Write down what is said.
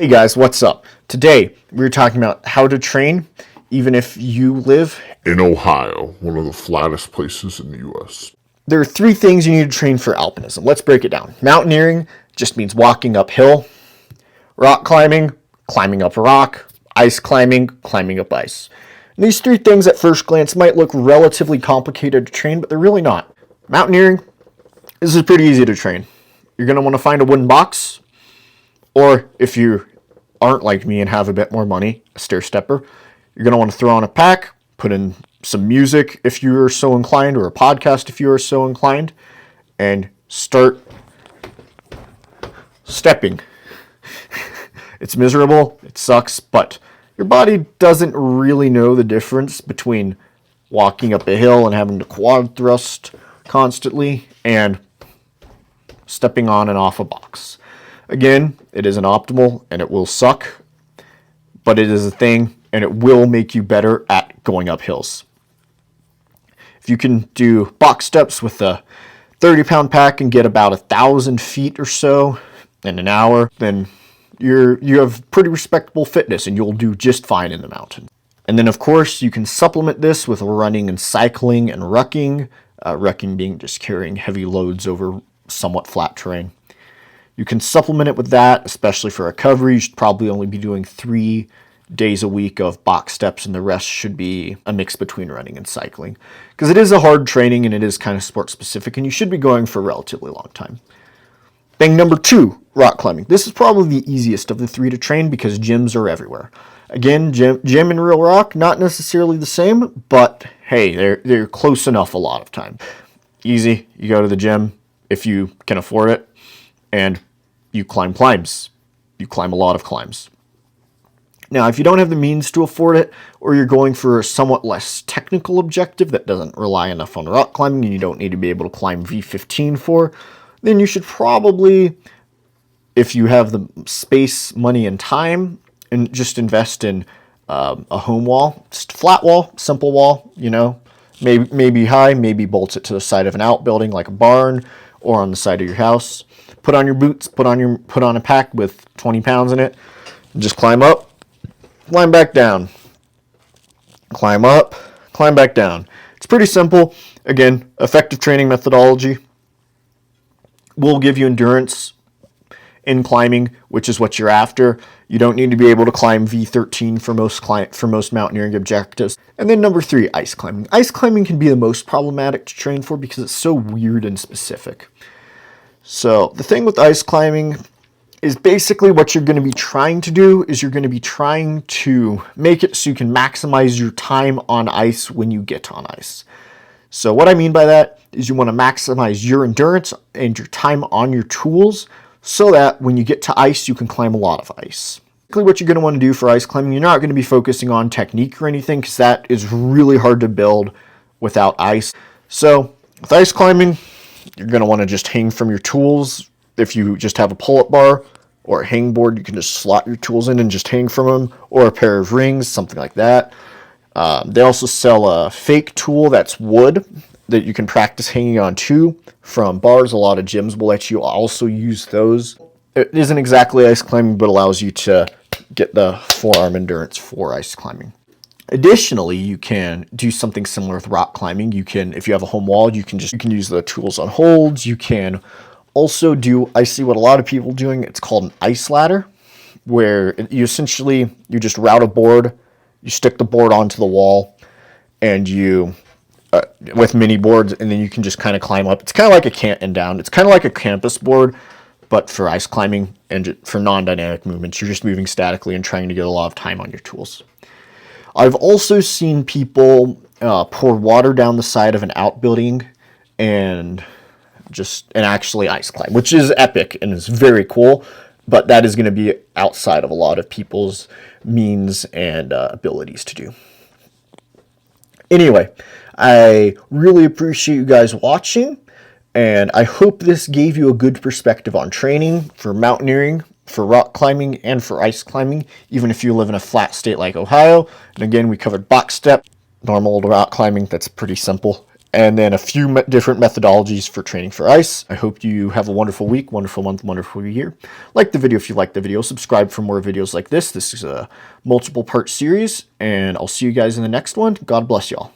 Hey guys, what's up? Today we're talking about how to train even if you live in Ohio, one of the flattest places in the U.S. There are three things you need to train for alpinism. Let's break it down. Mountaineering just means walking uphill. Rock climbing, climbing up a rock. Ice climbing, climbing up ice. And these three things at first glance might look relatively complicated to train, but they're really not. Mountaineering, this is pretty easy to train. You're going to want to find a wooden box, or if you aren't like me and have a bit more money, a stair stepper, you're going to want to throw on a pack, put in some music if you are so inclined, or a podcast if you are so inclined, and start stepping. It's miserable, it sucks, but your body doesn't really know the difference between walking up a hill and having to quad thrust constantly and stepping on and off a box. Again, it isn't optimal and it will suck, but it is a thing and it will make you better at going up hills. If you can do box steps with a 30-pound pack and get about 1,000 feet or so in an hour, then you have pretty respectable fitness and you'll do just fine in the mountains. And then of course you can supplement this with running and cycling and rucking. Rucking being just carrying heavy loads over somewhat flat terrain. You can supplement it with that, especially for recovery. You should probably only be doing 3 days a week of box steps, and the rest should be a mix between running and cycling. Because it is a hard training, and it is kind of sport specific, and you should be going for a relatively long time. Thing number 2, rock climbing. This is probably the easiest of the 3 to train because gyms are everywhere. Again, gym and real rock, not necessarily the same, but hey, they're close enough a lot of time. Easy, you go to the gym if you can afford it, and you climb climbs. You climb a lot of climbs. Now, if you don't have the means to afford it, or you're going for a somewhat less technical objective that doesn't rely enough on rock climbing and you don't need to be able to climb V15 for, then you should probably, if you have the space, money, and time, and just invest in a home wall, just a flat wall, simple wall, maybe high, maybe bolts it to the side of an outbuilding like a barn or on the side of your house. Put on your boots, put on a pack with 20 pounds in it, and just climb up, climb back down, climb up, climb back down. It's pretty simple. Again, effective training methodology will give you endurance in climbing, which is what you're after. You don't need to be able to climb V13 for most mountaineering objectives. And then number 3, ice climbing. Ice climbing can be the most problematic to train for because it's so weird and specific. So the thing with ice climbing is basically what you're going to be trying to do is you're going to be trying to make it so you can maximize your time on ice when you get on ice. So what I mean by that is you want to maximize your endurance and your time on your tools so that when you get to ice, you can climb a lot of ice. Basically what you're going to want to do for ice climbing, you're not going to be focusing on technique or anything because that is really hard to build without ice. So with ice climbing, you're going to want to just hang from your tools. If you just have a pull-up bar or a hang board, you can just slot your tools in and just hang from them, or a pair of rings, something like that. They also sell a fake tool that's wood that you can practice hanging on too from bars. A lot of gyms will let you also use those. It isn't exactly ice climbing, but allows you to get the forearm endurance for ice climbing. Additionally, you can do something similar with rock climbing. You can, if you have a home wall, you can use the tools on holds. You can also do, I see what a lot of people doing, it's called an ice ladder, where you just route a board, you stick the board onto the wall, and you, with mini boards, and then you can just kind of climb up. It's kind of like it's kind of like a campus board, but for ice climbing and for non-dynamic movements. You're just moving statically and trying to get a lot of time on your tools. I've also seen people pour water down the side of an outbuilding and actually ice climb, which is epic and is very cool, but that is going to be outside of a lot of people's means and abilities to do. Anyway, I really appreciate you guys watching, and I hope this gave you a good perspective on training for mountaineering, for rock climbing, and for ice climbing, even if you live in a flat state like Ohio. And again, we covered box step, normal rock climbing, that's pretty simple, and then a few different methodologies for training for ice. I hope you have a wonderful week, wonderful month, wonderful year. Like the video if you like the video. Subscribe for more videos like this. This is a multiple part series, and I'll see you guys in the next one. God bless y'all.